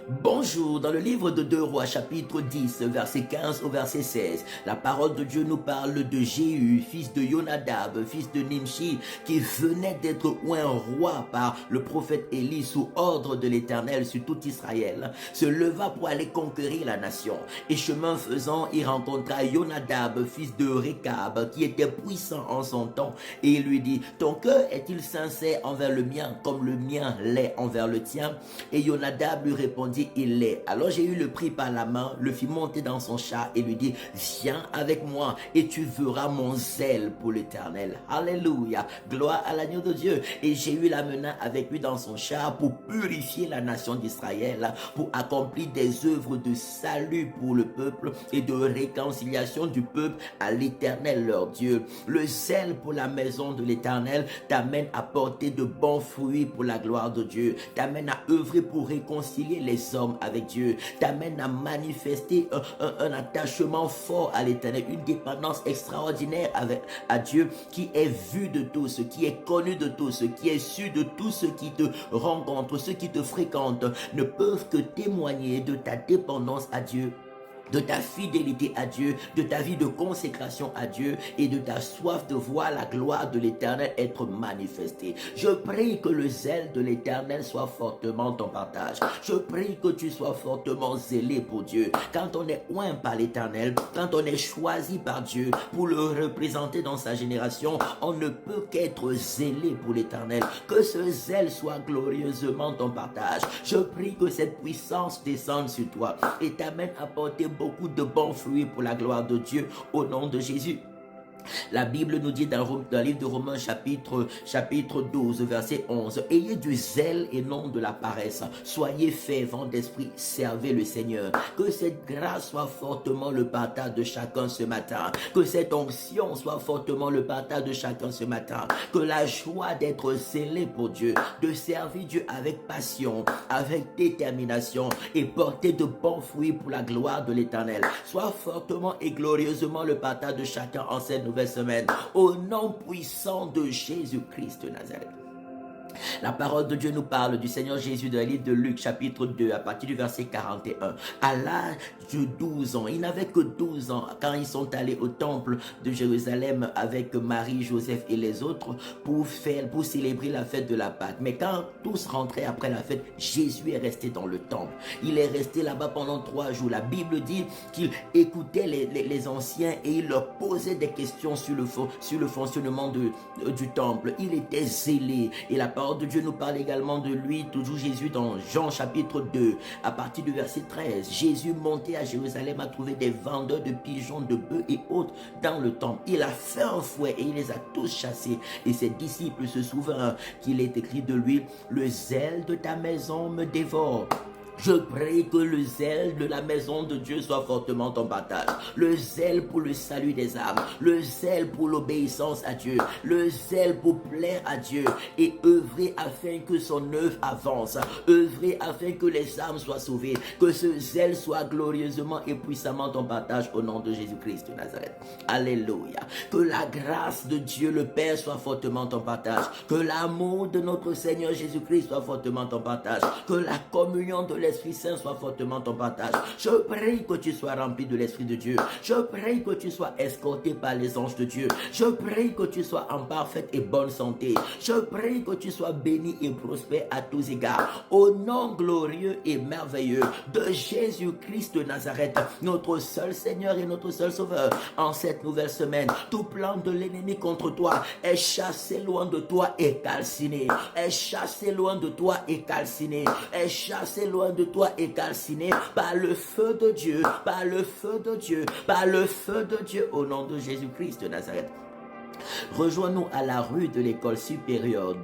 Bonjour, dans le livre de 2 Rois, chapitre 10, verset 15 au verset 16, la parole de Dieu nous parle de Jéhu, fils de Jonadab, fils de Nimshi, qui venait d'être oint roi par le prophète Élie sous ordre de l'Éternel sur tout Israël, se leva pour aller conquérir la nation. Et chemin faisant, il rencontra Jonadab, fils de Rekab, qui était puissant en son temps, et il lui dit, ton cœur est-il sincère envers le mien, comme le mien l'est envers le tien? Et Jonadab lui répondit, il l'est. Alors Jéhu le prit par la main, le fit monter dans son char et lui dit, viens avec moi et tu verras mon zèle pour l'Éternel. Alléluia, gloire à l'agneau de Dieu. Et Jéhu l'amena avec lui dans son char pour purifier la nation d'Israël, pour accomplir des œuvres de salut pour le peuple et de réconciliation du peuple à l'Éternel leur Dieu. Le zèle pour la maison de l'Éternel t'amène à porter de bons fruits pour la gloire de Dieu, t'amène à œuvrer pour réconcilier les hommes avec Dieu, t'amène à manifester un attachement fort à l'Éternel, une dépendance extraordinaire à Dieu qui est vu de tous, qui est connu de tous, qui est su de tous ceux qui te rencontrent, ceux qui te fréquentent, ne peuvent que témoigner de ta dépendance à Dieu, de ta fidélité à Dieu, de ta vie de consécration à Dieu et de ta soif de voir la gloire de l'Éternel être manifestée. Je prie que le zèle de l'Éternel soit fortement ton partage. Je prie que tu sois fortement zélé pour Dieu. Quand on est oint par l'Éternel, quand on est choisi par Dieu pour le représenter dans sa génération, on ne peut qu'être zélé pour l'Éternel. Que ce zèle soit glorieusement ton partage. Je prie que cette puissance descende sur toi et t'amène à porter beaucoup de bons fruits pour la gloire de Dieu au nom de Jésus. La Bible nous dit dans le livre de Romains chapitre 12 verset 11, ayez du zèle et non de la paresse, soyez fervents d'esprit, servez le Seigneur. Que cette grâce soit fortement le partage de chacun ce matin, que cette onction soit fortement le partage de chacun ce matin, que la joie d'être zélé pour Dieu, de servir Dieu avec passion, avec détermination et porter de bons fruits pour la gloire de l'Éternel soit fortement et glorieusement le partage de chacun en cette nouvelle semaine, au nom puissant de Jésus-Christ de Nazareth. La parole de Dieu nous parle du Seigneur Jésus dans le livre de Luc chapitre 2 à partir du verset 41. À l'âge de 12 ans, il n'avait que 12 ans quand ils sont allés au temple de Jérusalem avec Marie, Joseph et les autres pour célébrer la fête de la Pâque. Mais quand tous rentraient après la fête, Jésus est resté dans le temple. Il est resté là-bas pendant 3 jours. La Bible dit qu'il écoutait les anciens et il leur posait des questions sur le fonctionnement du temple. Il était zélé et la parole de Dieu nous parle également de lui, toujours Jésus dans Jean chapitre 2, à partir du verset 13. Jésus montait à Jérusalem à trouver des vendeurs de pigeons, de bœufs et autres dans le temple. Il a fait un fouet et il les a tous chassés. Et ses disciples se souviennent qu'il est écrit de lui, le zèle de ta maison me dévore. Je prie que le zèle de la maison de Dieu soit fortement ton partage. Le zèle pour le salut des âmes. Le zèle pour l'obéissance à Dieu. Le zèle pour plaire à Dieu. Et œuvrer afin que son œuvre avance. Œuvrer afin que les âmes soient sauvées. Que ce zèle soit glorieusement et puissamment ton partage au nom de Jésus-Christ de Nazareth. Alléluia. Que la grâce de Dieu le Père soit fortement ton partage. Que l'amour de notre Seigneur Jésus-Christ soit fortement ton partage. Que la communion de l'Esprit Saint soit fortement ton partage. Je prie que tu sois rempli de l'Esprit de Dieu. Je prie que tu sois escorté par les anges de Dieu. Je prie que tu sois en parfaite et bonne santé. Je prie que tu sois béni et prospère à tous égards. Au nom glorieux et merveilleux de Jésus-Christ de Nazareth, notre seul Seigneur et notre seul Sauveur, en cette nouvelle semaine, tout plan de l'ennemi contre toi est chassé loin de toi et calciné. Est chassé loin de toi et calciné. Est chassé loin de toi et calciné par le feu de Dieu, par le feu de Dieu, par le feu de Dieu au nom de Jésus-Christ de Nazareth. Rejoins-nous à la rue de l'école supérieure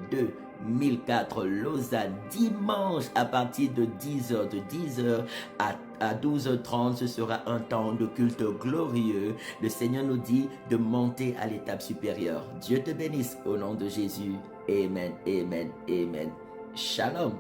2004 Lausanne dimanche à partir de 10h, de 10h à 12h30, ce sera un temps de culte glorieux. Le Seigneur nous dit de monter à l'étape supérieure. Dieu te bénisse au nom de Jésus. Amen, amen, amen. Shalom.